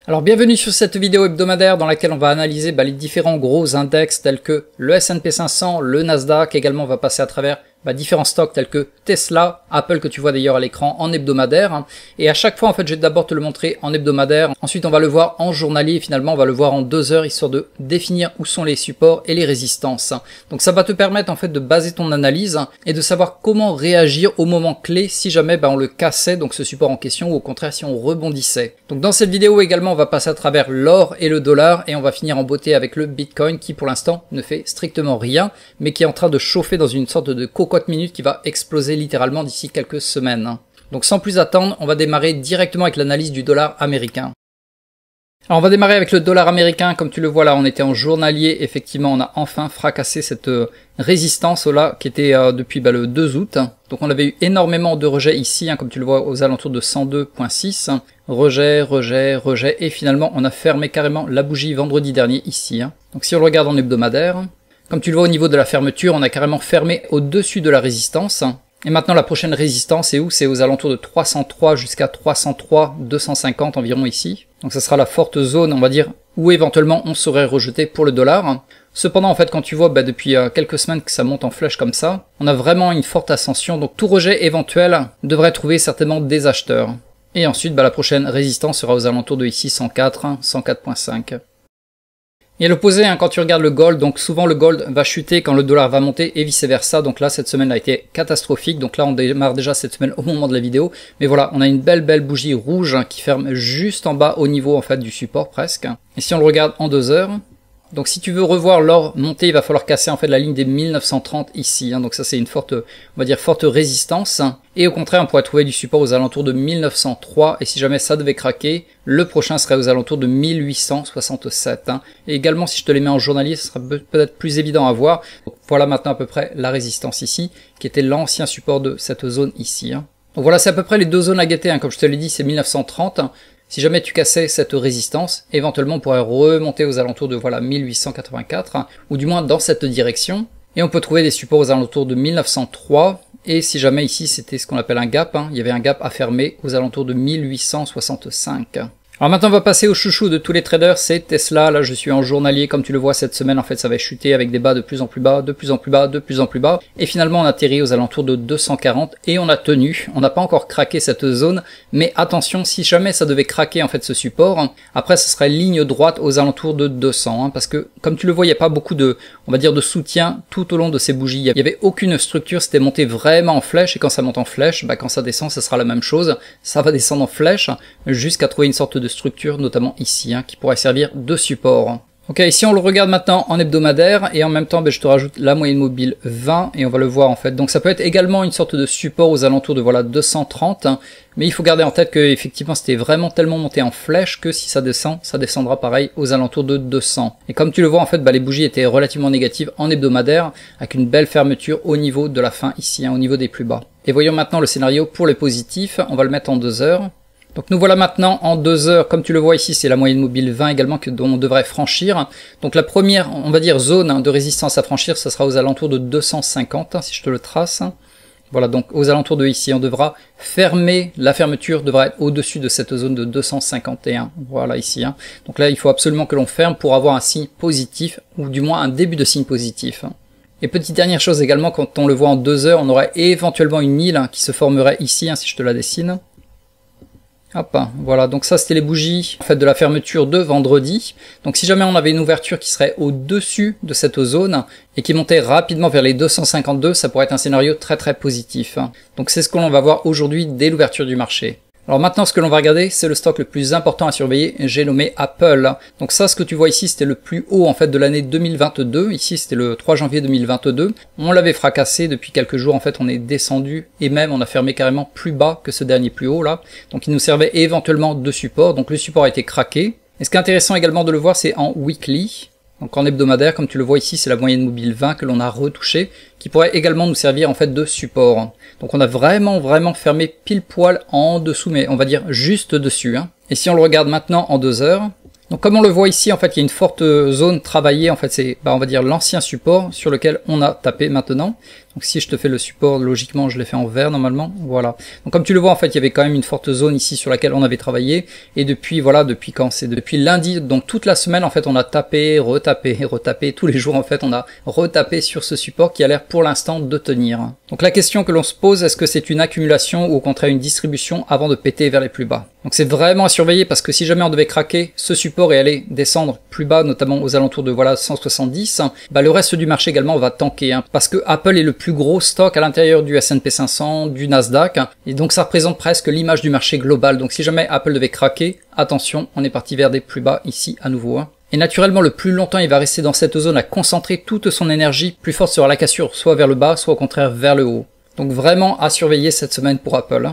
Alors bienvenue sur cette vidéo hebdomadaire dans laquelle on va analyser les différents gros index tels que le S&P 500, le Nasdaq. Également on va passer à travers différents stocks tels que Tesla, Apple que tu vois d'ailleurs à l'écran en hebdomadaire. Et à chaque fois en fait je vais d'abord te le montrer en hebdomadaire, ensuite on va le voir en journalier et finalement on va le voir en 2 heures histoire de définir où sont les supports et les résistances. Donc ça va te permettre en fait de baser ton analyse et de savoir comment réagir au moment clé si jamais on le cassait, donc ce support en question, ou au contraire si on rebondissait. Donc dans cette vidéo également on va passer à travers l'or et le dollar et on va finir en beauté avec le Bitcoin qui pour l'instant ne fait strictement rien mais qui est en train de chauffer dans une sorte de cocotte minute qui va exploser littéralement d'ici quelques semaines. Donc sans plus attendre, on va démarrer directement avec l'analyse du dollar américain. Alors on va démarrer avec le dollar américain, comme tu le vois là, on était en journalier, effectivement on a enfin fracassé cette résistance là qui était depuis le 2 août. Donc on avait eu énormément de rejets ici, comme tu le vois aux alentours de 102.6, rejet, et finalement on a fermé carrément la bougie vendredi dernier ici. Donc si on le regarde en hebdomadaire, comme tu le vois au niveau de la fermeture, on a carrément fermé au-dessus de la résistance. Et maintenant la prochaine résistance c'est où? C'est aux alentours de 303 jusqu'à 303, 250 environ ici. Donc ça sera la forte zone, on va dire, où éventuellement on serait rejeté pour le dollar. Cependant en fait quand tu vois depuis quelques semaines que ça monte en flèche comme ça, on a vraiment une forte ascension. Donc tout rejet éventuel devrait trouver certainement des acheteurs. Et ensuite la prochaine résistance sera aux alentours de ici 104, 104.5. Et à l'opposé, quand tu regardes le gold, donc souvent le gold va chuter quand le dollar va monter et vice versa. Donc là, cette semaine a été catastrophique. Donc là, on démarre déjà cette semaine au moment de la vidéo. Mais voilà, on a une belle bougie rouge qui ferme juste en bas au niveau en fait du support presque. Et si on le regarde en 2 heures, donc si tu veux revoir l'or monter, il va falloir casser en fait la ligne des 1930 ici. Donc ça c'est une forte, on va dire forte résistance. Et au contraire, on pourrait trouver du support aux alentours de 1903. Et si jamais ça devait craquer, le prochain serait aux alentours de 1867. Et également, si je te les mets en journalier, ce sera peut-être plus évident à voir. Donc, voilà maintenant à peu près la résistance ici, qui était l'ancien support de cette zone ici. Donc voilà, c'est à peu près les 2 zones à guetter. Comme je te l'ai dit, c'est 1930. Si jamais tu cassais cette résistance, éventuellement on pourrait remonter aux alentours de 1884, ou du moins dans cette direction. Et on peut trouver des supports aux alentours de 1903. Et si jamais ici c'était ce qu'on appelle un gap, il y avait un gap à fermer aux alentours de 1865. Alors maintenant on va passer au chouchou de tous les traders, c'est Tesla. Là je suis en journalier, comme tu le vois cette semaine en fait ça va chuter avec des bas de plus en plus bas, de plus en plus bas, de plus en plus bas. Et finalement on atterrit aux alentours de 240 et on a tenu. On n'a pas encore craqué cette zone, mais attention si jamais ça devait craquer en fait ce support, après ce serait ligne droite aux alentours de 200. Parce que comme tu le vois il n'y a pas beaucoup de, on va dire de soutien tout au long de ces bougies. Il n'y avait aucune structure, c'était monté vraiment en flèche et quand ça monte en flèche, quand ça descend ça sera la même chose. Ça va descendre en flèche jusqu'à trouver une sorte de structure, notamment ici, qui pourrait servir de support. Ok, ici on le regarde maintenant en hebdomadaire et en même temps je te rajoute la moyenne mobile 20 et on va le voir en fait. Donc ça peut être également une sorte de support aux alentours de 230, mais il faut garder en tête que effectivement c'était vraiment tellement monté en flèche que si ça descend, ça descendra pareil aux alentours de 200. Et comme tu le vois en fait, les bougies étaient relativement négatives en hebdomadaire avec une belle fermeture au niveau de la fin ici, au niveau des plus bas. Et voyons maintenant le scénario pour les positifs, on va le mettre en 2 heures. Donc nous voilà maintenant en 2 heures, comme tu le vois ici c'est la moyenne mobile 20 également dont on devrait franchir. Donc la première on va dire zone de résistance à franchir, ce sera aux alentours de 250 si je te le trace. Voilà, donc aux alentours de ici on devra fermer, la fermeture devra être au-dessus de cette zone de 251, voilà ici. Donc là il faut absolument que l'on ferme pour avoir un signe positif, ou du moins un début de signe positif. Et petite dernière chose également, quand on le voit en 2 heures, on aurait éventuellement une île qui se formerait ici, si je te la dessine. Hop, voilà, donc ça c'était les bougies en fait de la fermeture de vendredi. Donc si jamais on avait une ouverture qui serait au-dessus de cette zone et qui montait rapidement vers les 252, ça pourrait être un scénario très positif. Donc c'est ce que l'on va voir aujourd'hui dès l'ouverture du marché. Alors maintenant ce que l'on va regarder c'est le stock le plus important à surveiller, j'ai nommé Apple. Donc ça ce que tu vois ici c'était le plus haut en fait de l'année 2022, ici c'était le 3 janvier 2022. On l'avait fracassé depuis quelques jours en fait, on est descendu et même on a fermé carrément plus bas que ce dernier plus haut là. Donc il nous servait éventuellement de support, donc le support a été craqué. Et ce qui est intéressant également de le voir c'est en weekly. Donc en hebdomadaire, comme tu le vois ici, c'est la moyenne mobile 20 que l'on a retouché, qui pourrait également nous servir en fait de support. Donc on a vraiment fermé pile poil en dessous, mais on va dire juste dessus. Et si on le regarde maintenant en 2 heures, donc comme on le voit ici, en fait, il y a une forte zone travaillée, en fait, c'est, on va dire l'ancien support sur lequel on a tapé maintenant. Donc si je te fais le support, logiquement je l'ai fait en vert normalement, voilà. Donc comme tu le vois en fait il y avait quand même une forte zone ici sur laquelle on avait travaillé, et depuis voilà, depuis quand? C'est depuis lundi, donc toute la semaine en fait on a tapé, retapé, retapé, tous les jours en fait on a retapé sur ce support qui a l'air pour l'instant de tenir. Donc la question que l'on se pose, est-ce que c'est une accumulation ou au contraire une distribution avant de péter vers les plus bas? Donc c'est vraiment à surveiller parce que si jamais on devait craquer ce support et aller descendre plus bas, notamment aux alentours de voilà 170, bah le reste du marché également va tanker, hein, parce que Apple est le plus gros stock à l'intérieur du S&P 500, du Nasdaq, et donc ça représente presque l'image du marché global. Donc si jamais Apple devait craquer, attention, on est parti vers des plus bas ici à nouveau. Et naturellement, le plus longtemps il va rester dans cette zone à concentrer toute son énergie, plus forte sera la cassure, soit vers le bas, soit au contraire vers le haut. Donc vraiment à surveiller cette semaine pour Apple.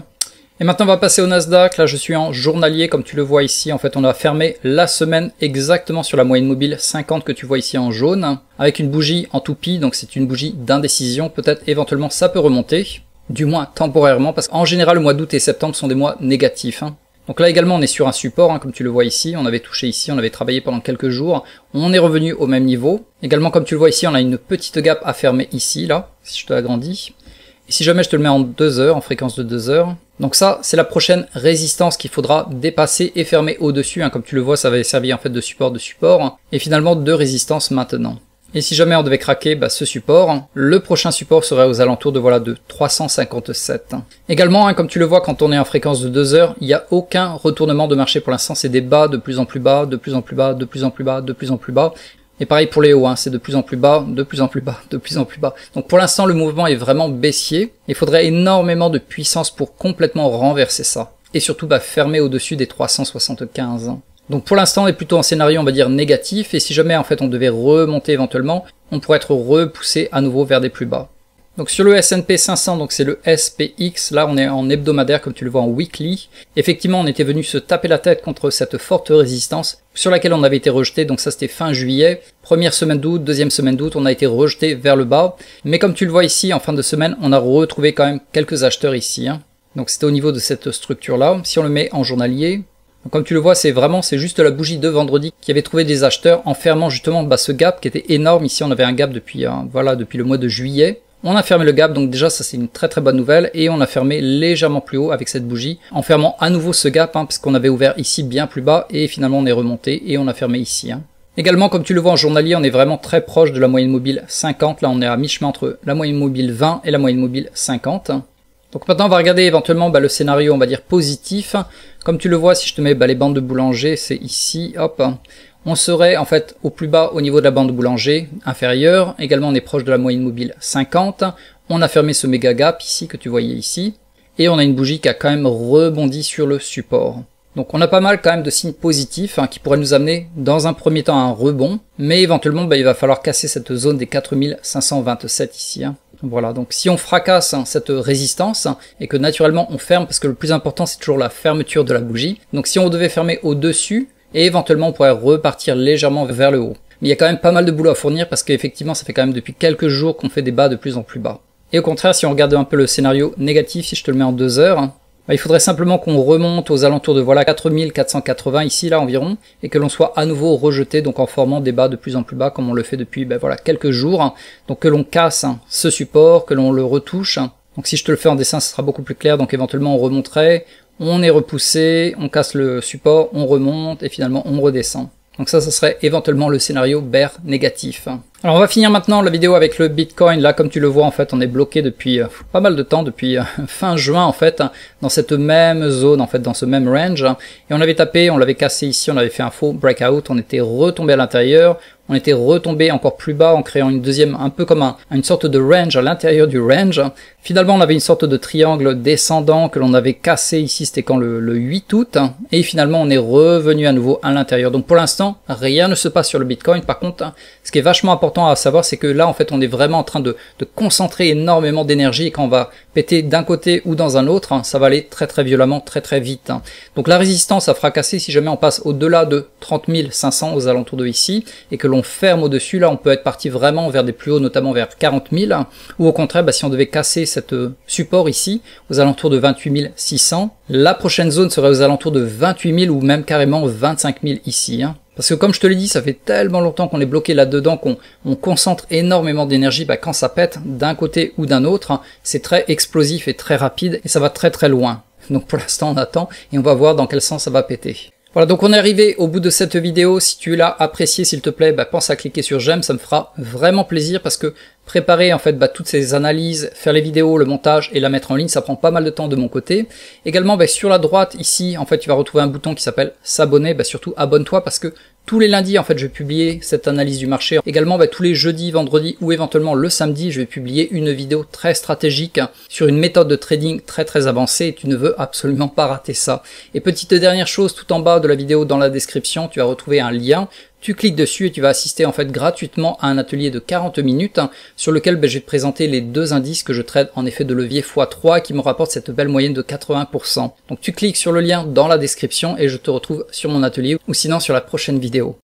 Et maintenant on va passer au Nasdaq, là je suis en journalier comme tu le vois ici, en fait on a fermé la semaine exactement sur la moyenne mobile 50 que tu vois ici en jaune, avec une bougie en toupie, donc c'est une bougie d'indécision, peut-être éventuellement ça peut remonter, du moins temporairement, parce qu'en général le mois d'août et septembre sont des mois négatifs. Donc là également on est sur un support, comme tu le vois ici, on avait touché ici, on avait travaillé pendant quelques jours, on est revenu au même niveau. Également comme tu le vois ici, on a une petite gap à fermer ici, là, si je te l'agrandis. Et si jamais je te le mets en 2 heures, en fréquence de 2 heures, donc ça c'est la prochaine résistance qu'il faudra dépasser et fermer au-dessus, comme tu le vois ça va servir en fait de support, et finalement de résistance maintenant. Et si jamais on devait craquer ce support, le prochain support serait aux alentours de voilà de 357. Également, comme tu le vois quand on est en fréquence de 2 heures, il n'y a aucun retournement de marché pour l'instant, c'est des bas de plus en plus bas, de plus en plus bas, de plus en plus bas, de plus en plus bas. Et pareil pour les hauts, c'est de plus en plus bas, de plus en plus bas, de plus en plus bas. Donc pour l'instant, le mouvement est vraiment baissier. Il faudrait énormément de puissance pour complètement renverser ça. Et surtout fermer au-dessus des 375. Donc pour l'instant, on est plutôt en scénario, on va dire, négatif. Et si jamais en fait on devait remonter éventuellement, on pourrait être repoussé à nouveau vers des plus bas. Donc sur le S&P 500, donc c'est le SPX, là on est en hebdomadaire comme tu le vois en weekly. Effectivement on était venu se taper la tête contre cette forte résistance sur laquelle on avait été rejeté, donc ça c'était fin juillet. Première semaine d'août, deuxième semaine d'août, on a été rejeté vers le bas. Mais comme tu le vois ici, en fin de semaine, on a retrouvé quand même quelques acheteurs ici. Donc c'était au niveau de cette structure là. Si on le met en journalier, donc comme tu le vois, c'est juste la bougie de vendredi qui avait trouvé des acheteurs en fermant justement ce gap qui était énorme. Ici on avait un gap depuis, depuis le mois de juillet. On a fermé le gap, donc déjà ça c'est une très très bonne nouvelle, et on a fermé légèrement plus haut avec cette bougie, en fermant à nouveau ce gap, parce qu'on avait ouvert ici bien plus bas, et finalement on est remonté, et on a fermé ici. Également, comme tu le vois en journalier, on est vraiment très proche de la moyenne mobile 50, là on est à mi-chemin entre la moyenne mobile 20 et la moyenne mobile 50. Donc maintenant on va regarder éventuellement le scénario, on va dire positif. Comme tu le vois, si je te mets les bandes de boulanger, c'est ici, hop. On serait en fait au plus bas au niveau de la bande boulanger inférieure. Également on est proche de la moyenne mobile 50. On a fermé ce méga gap ici que tu voyais ici. Et on a une bougie qui a quand même rebondi sur le support. Donc on a pas mal quand même de signes positifs qui pourraient nous amener dans un premier temps à un rebond. Mais éventuellement il va falloir casser cette zone des 4527 ici. Voilà, donc si on fracasse cette résistance et que naturellement on ferme, parce que le plus important c'est toujours la fermeture de la bougie. Donc si on devait fermer au-dessus, et éventuellement on pourrait repartir légèrement vers le haut. Mais il y a quand même pas mal de boulot à fournir parce qu'effectivement ça fait quand même depuis quelques jours qu'on fait des bas de plus en plus bas. Et au contraire, si on regarde un peu le scénario négatif, si je te le mets en 2 heures, il faudrait simplement qu'on remonte aux alentours de 4480 ici là environ, et que l'on soit à nouveau rejeté, donc en formant des bas de plus en plus bas comme on le fait depuis quelques jours. Donc que l'on casse ce support, que l'on le retouche. Donc si je te le fais en dessin, ce sera beaucoup plus clair, donc éventuellement on remonterait. On est repoussé, on casse le support, on remonte et finalement on redescend. Donc ça serait éventuellement le scénario bear négatif. Alors on va finir maintenant la vidéo avec le Bitcoin. Là comme tu le vois en fait on est bloqué depuis pas mal de temps, depuis fin juin en fait, dans cette même zone en fait, dans ce même range. Et on avait tapé, on l'avait cassé ici, on avait fait un faux breakout, on était retombé à l'intérieur. On était retombé encore plus bas en créant une deuxième, un peu comme une sorte de range à l'intérieur du range. Finalement, on avait une sorte de triangle descendant que l'on avait cassé ici, c'était quand le 8 août. Et finalement, on est revenu à nouveau à l'intérieur. Donc pour l'instant, rien ne se passe sur le Bitcoin. Par contre, ce qui est vachement important à savoir, c'est que là, en fait, on est vraiment en train de concentrer énormément d'énergie. Et quand on va péter d'un côté ou dans un autre, ça va aller très très violemment, très très vite. Donc la résistance a fracassé si jamais on passe au-delà de 30 500 aux alentours de ici, et que l'on ferme au-dessus. Là, on peut être parti vraiment vers des plus hauts, notamment vers 40 000, ou au contraire, si on devait casser cette support ici, aux alentours de 28 600, la prochaine zone serait aux alentours de 28 000 ou même carrément 25 000 ici. Parce que comme je te l'ai dit, ça fait tellement longtemps qu'on est bloqué là-dedans, qu'on concentre énormément d'énergie, quand ça pète d'un côté ou d'un autre, c'est très explosif et très rapide, et ça va très très loin. Donc pour l'instant on attend, et on va voir dans quel sens ça va péter. Voilà, donc on est arrivé au bout de cette vidéo. Si tu l'as apprécié, s'il te plaît, pense à cliquer sur j'aime, ça me fera vraiment plaisir parce que préparer en fait toutes ces analyses, faire les vidéos, le montage et la mettre en ligne, ça prend pas mal de temps de mon côté. Également, sur la droite ici, en fait, tu vas retrouver un bouton qui s'appelle s'abonner. Surtout abonne-toi parce que tous les lundis, en fait, je vais publier cette analyse du marché. Également, tous les jeudis, vendredis ou éventuellement le samedi, je vais publier une vidéo très stratégique sur une méthode de trading très très avancée et tu ne veux absolument pas rater ça. Et petite dernière chose, tout en bas de la vidéo dans la description, tu vas retrouver un lien. Tu cliques dessus et tu vas assister en fait gratuitement à un atelier de 40 minutes sur lequel je vais te présenter les deux indices que je trade en effet de levier x3 qui me rapportent cette belle moyenne de 80%. Donc tu cliques sur le lien dans la description et je te retrouve sur mon atelier ou sinon sur la prochaine vidéo.